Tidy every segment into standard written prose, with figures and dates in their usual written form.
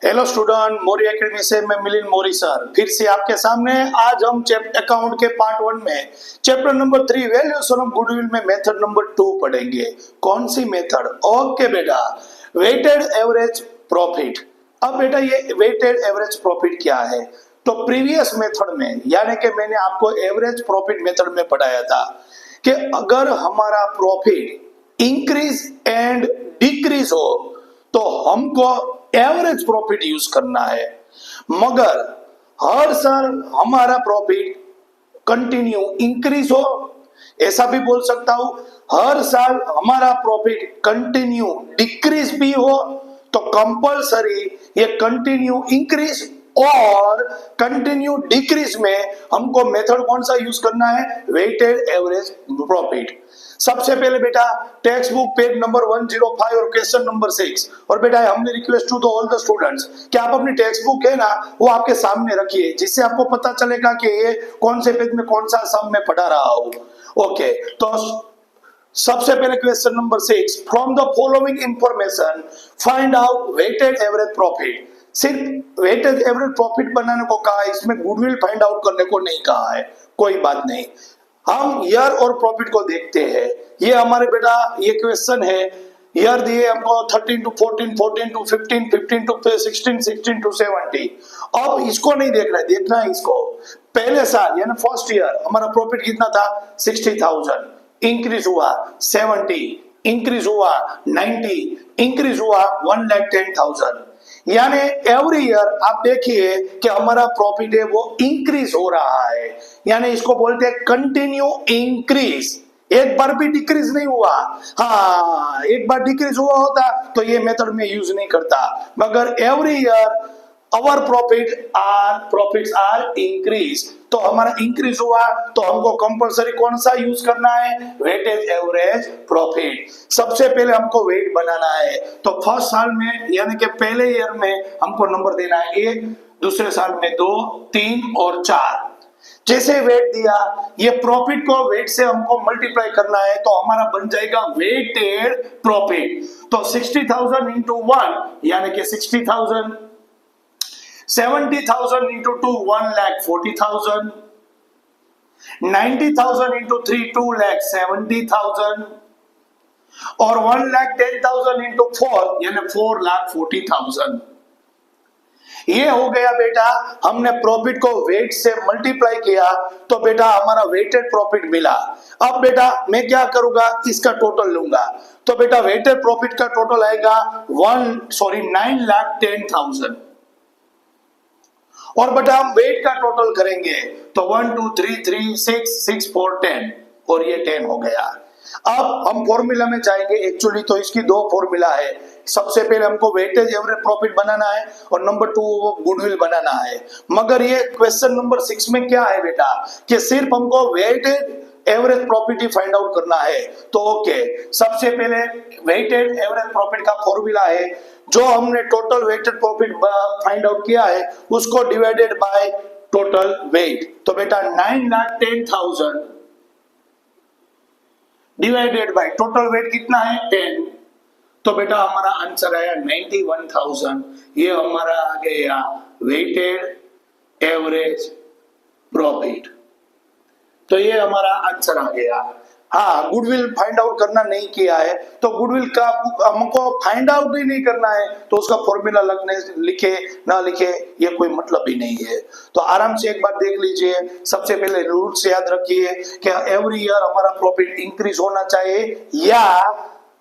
Hello student, Maurya academy से मैं Milind Maurya sir फिर से आपके सामने। आज हम अकाउंट के पार्ट 1 में chapter number 3 valuation of goodwill में मेथड नंबर 2 पढ़ेंगे। कौन सी मेथड? ओके बेटा, वेटेड एवरेज प्रॉफिट। अब बेटा ये वेटेड एवरेज प्रॉफिट क्या है? तो प्रीवियस मेथड में यानी कि मैंने आपको एवरेज प्रॉफिट मेथड में पढ़ाया था कि अगर हमारा प्रॉफिट इंक्रीज एंड डिक्रीज हो तो हमको एवरेज प्रॉफिट यूज करना है, मगर हर साल हमारा प्रॉफिट कंटिन्यू इंक्रीज हो, ऐसा भी बोल सकता हूं हर साल हमारा प्रॉफिट कंटिन्यू डिक्रीज भी हो तो कंपलसरी ये कंटिन्यू इंक्रीज और कंटिन्यू डिक्रीज में हमको मेथड कौन सा यूज करना है? Weighted average profit. सबसे पहले बेटा टेक्स्ट बुक पेज नंबर 105 और क्वेश्चन नंबर 6। और बेटा हमने request to all the students कि आप अपनी टेक्स्ट बुक है ना वो आपके सामने रखिए, जिससे आपको पता चलेगा कि ये कौन से पेज में कौन सा सम मैं पढ़ा रहा हूँ। ओके, तो सबसे पहले question number 6, from the following information find out weighted average profit. सिर्फ वेटेड एवरेज प्रॉफिट बनाने को कहा है, इसमें गुडविल फाइंड आउट करने को नहीं कहा है। कोई बात नहीं, हम ईयर और प्रॉफिट को देखते हैं। ये हमारे बेटा ये क्वेश्चन है, ईयर दिए हमको 13 to 14, 14 to 15, 15 to 16, 16 to 70। अब इसको नहीं देखना है, देखना है इसको। पहले साल यानी फर्स्ट ईयर हमारा प्रॉफिट कितना था? 60,000, इंक्रीज हुआ 70, इंक्रीज हुआ 90, इंक्रीज हुआ 1,10,000। यानी एवरी ईयर आप देखिए कि हमारा प्रॉफिट है वो इंक्रीज हो रहा है, यानी इसको बोलते हैं कंटिन्यू इंक्रीज। एक बार भी डिक्रीज नहीं हुआ। हाँ, एक बार डिक्रीज हुआ होता तो ये मेथड में यूज नहीं करता, मगर every year our profits are increase. तो हमारा इंक्रीज हुआ तो हमको कंपलसरी कौन सा यूज करना है? Weightage average profit. सबसे पहले हमको वेट बनाना है, तो फर्स्ट साल में यानी कि पहले ईयर में हमको नंबर देना है 1, दूसरे साल में 2, 3 और 4। जैसे वेट दिया, ये प्रॉफिट को वेट से हमको मल्टीप्लाई करना है तो हमारा बन जाएगा वेटेड प्रॉफिट। तो 60,000 इंटू 1 यानी कि 60,000, 70,000 into 2 1,40,000, 90,000 into 3 2,70,000 और 1,10,000 into 4 यानी 4,40,000। ये हो गया बेटा, हमने प्रॉफिट को वेट से मल्टीप्लाई किया तो बेटा हमारा वेटेड प्रॉफिट मिला। अब बेटा मैं क्या करूंगा, इसका टोटल लूंगा, तो बेटा वेटेड प्रॉफिट का टोटल आएगा 9,10,000। और बेटा हम वेट का टोटल करेंगे तो 1 2 3 3 6 6 4 10 और ये 10 हो गया। अब हम फॉर्मूला में जाएंगे। एक्चुअली तो इसकी दो फॉर्मूला है, सबसे पहले हमको वेटेज एवरेज प्रॉफिट बनाना है और नंबर 2 गुडविल बनाना है। मगर ये क्वेश्चन नंबर 6 में क्या है बेटा कि सिर्फ हमको वेटेड एवरेज प्रॉफिट ही फाइंड आउट करना है। तो ओके, सबसे पहले वेटेड एवरेज प्रॉफिट का फॉर्मूला है, जो हमने total weighted profit find out किया है उसको डिवाइडेड बाय टोटल वेट। तो बेटा 9,10,000 डिवाइडेड बाय टोटल वेट कितना है? 10। तो बेटा हमारा आंसर आया 91,000। ये हमारा आ गया वेटेड एवरेज प्रॉफिट। तो ये हमारा आंसर आ गया। हाँ, गुडविल फाइंड आउट करना नहीं किया है तो गुडविल का हमको फाइंड आउट ही नहीं करना है तो उसका फॉर्मूला लिखे ना लिखे ये कोई मतलब ही नहीं है। तो आराम से एक बार देख लीजिए। सबसे पहले रूल्स याद रखिए कि एवरी ईयर हमारा प्रॉफिट इंक्रीज होना चाहिए या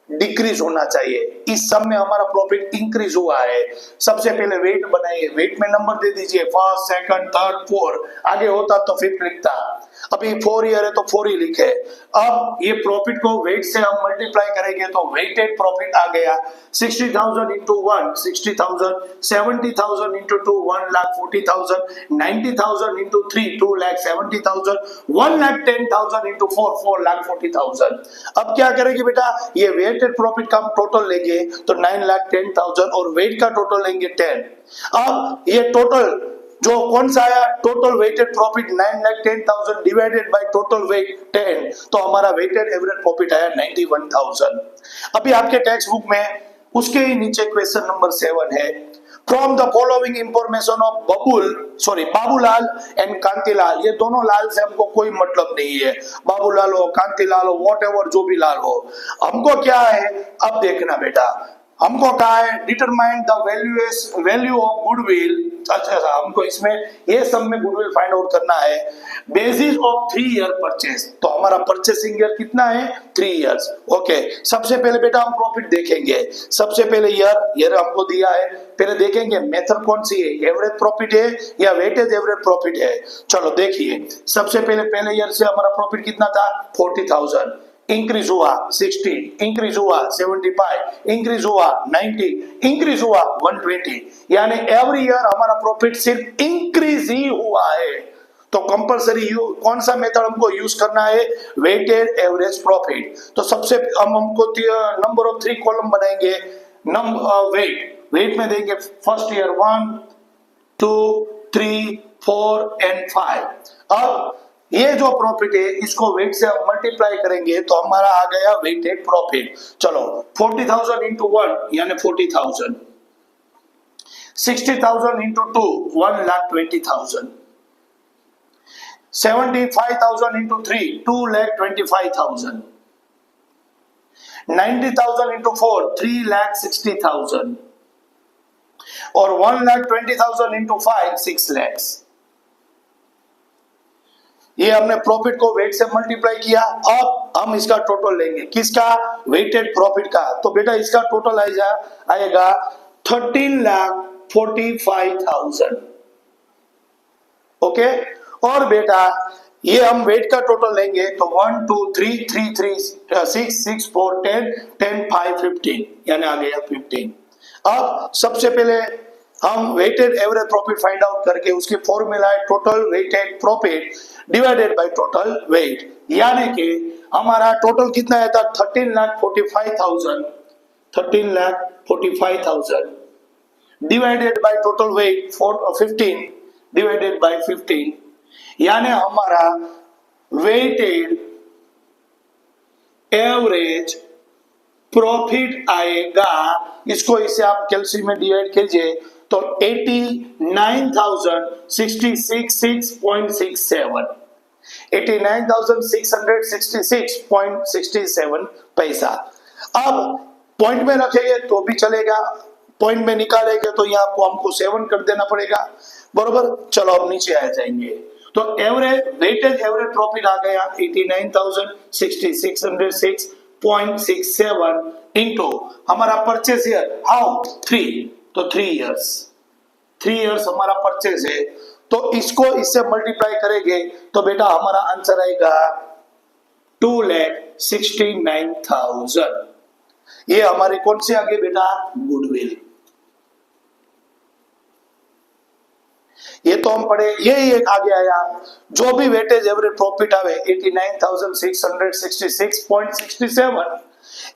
डिक्रीज होना चाहिए। इस सब में हमारा प्रॉफिट इंक्रीज हुआ है। सबसे पहले वेट बनाइए, वेट में नंबर दे दीजिए, फर्स्ट, सेकंड, थर्ड, 4। आगे होता तो 5 लिखता, अभी 4 ईयर है तो 4 ही लिखे। अब ये प्रॉफिट को वेट से हम मल्टीप्लाई करेंगे तो वेटेड प्रॉफिट आ गया 60,000 इंटू 1 60,000, 70,000 इंटू 2 1,40,000, 90,000 इंटू 3 2,70,000, 1,10,000 इंटू 4 4,40,000। अब क्या करेंगे बेटा, ये वेटेड प्रॉफिट का हम टोटल लेंगे तो 9,10,000 और वेट का टोटल लेंगे 10। अब ये टोटल जो कौन सा आया, total weighted profit 9,10,000 divided by total weight 10, तो हमारा वेटेड एवरेज प्रॉफिट आया 91,000। अभी आपके टेक्स्ट बुक में उसके ही नीचे क्वेश्चन नंबर 7 है, from the following information of Babulal and Kantilal, ये दोनों लाल से हमको कोई मतलब नहीं है, बाबूलाल हो कांतिलाल हो वॉट एवर जो भी लाल हो, हमको क्या है अब देखना बेटा, हमको कहा है determine the value of goodwill. अच्छा हमको इसमें ये सब में गुडविल फाइंड आउट करना है बेसिस ऑफ 3 ईयर परचेस, तो हमारा परचेसिंग ईयर कितना है 3 इयर्स। ओके सबसे पहले बेटा हम प्रॉफिट देखेंगे, सबसे पहले ईयर हमको दिया है, पहले देखेंगे मेथड कौन सी है, एवरेज प्रॉफिट है या वेटेज एवरेज प्रॉफिट है। चलो देखिए सबसे पहले ईयर से हमारा प्रॉफिट कितना था 40,000, इंक्रीज हुआ 60, इंक्रीज हुआ 75, इंक्रीज हुआ 90, इंक्रीज हुआ 120, यानी एवरी ईयर हमारा प्रॉफिट सिर्फ इंक्रीज ही हुआ है। तो कंपलसरी कौन सा मेथड हमको यूज करना है वेटेड एवरेज प्रॉफिट। तो सबसे हमको नंबर ऑफ 3 कॉलम बनाएंगे, वेट में देंगे फर्स्ट ईयर 1 2 3 4 एंड 5। अब ये जो प्रॉफिट है इसको वेट से हम मल्टीप्लाई करेंगे तो हमारा आ गया वेटेड प्रॉफिट। चलो 40,000 इंटू 1 यानी 40,000, 60,000 इंटू 2 1,20,000, 75,000 इंटू 3 2,25,000, 90,000 इंटू 4 3,60,000 और 1,20,000 इंटू 5 6 lakhs। ये हमने प्रॉफिट को वेट से मल्टीप्लाई किया। अब हम इसका टोटल लेंगे, किसका वेटेड प्रॉफिट का, तो बेटा इसका टोटल आएगा 13,45,000। ओके और बेटा ये हम वेट का टोटल लेंगे तो 1 2 3 3 3 6 6 4 10 10 5 15 यानी आ गया 15। अब सबसे पहले हम weighted average profit find out करके उसकी फॉर्मूला है total weighted profit divided by total weight, यानी कि हमारा टोटल कितना आया था 13,45,000 divided by total weight 15 divided by 15, यानी हमारा वेटेड एवरेज प्रॉफिट आएगा, इसको इसे आप कैलकुलेशन में डिवाइड कीजिए तो 89,666.67 89,666.67 पैसा। अब पॉइंट में रखेंगे तो भी चलेगा, पॉइंट में निकालेंगे तो यहाँ आपको हमको 7 कर देना पड़ेगा, बरोबर। चलो अब नीचे आ जाएंगे तो वेटेज एवरेज प्रॉफिट आ गया 89,666.67 इंटू हमारा परचेस ईयर हाउ 3, तो 3 इयर्स हमारा परचेस है, तो इसको इससे मल्टीप्लाई करेंगे तो बेटा हमारा आंसर आएगा 2,69,000। ये हमारे कौन से आगे बेटा गुडविल, ये तो हम पढ़े, यही एक आगे आया जो भी वेटेज एवरेज प्रॉफिट आवे 89,666.67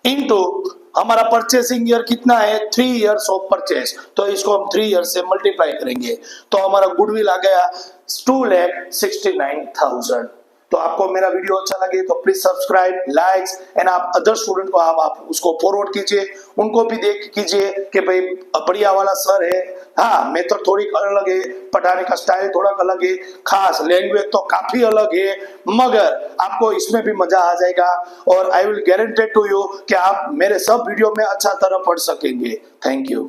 इंटू हमारा परचेसिंग ईयर कितना है 3 इयर्स ऑफ परचेस, तो इसको हम 3 इयर्स से मल्टीप्लाई करेंगे तो हमारा गुडविल आ गया 2,69,000। तो आपको मेरा वीडियो अच्छा लगे तो प्लीज सब्सक्राइब लाइक्स एंड आप अदर स्टूडेंट को आप उसको फॉरवर्ड कीजिए, उनको भी देख कीजिए कि भाई बढ़िया वाला सर है। हाँ मेथड तो थोड़ी अलग है, पढ़ाने का स्टाइल थोड़ा अलग है, खास लैंग्वेज तो काफी अलग है, मगर आपको इसमें भी मजा आ जाएगा और I will guarantee to you कि आप मेरे सब वीडियो में अच्छा तरह पढ़ सकेंगे। Thank you.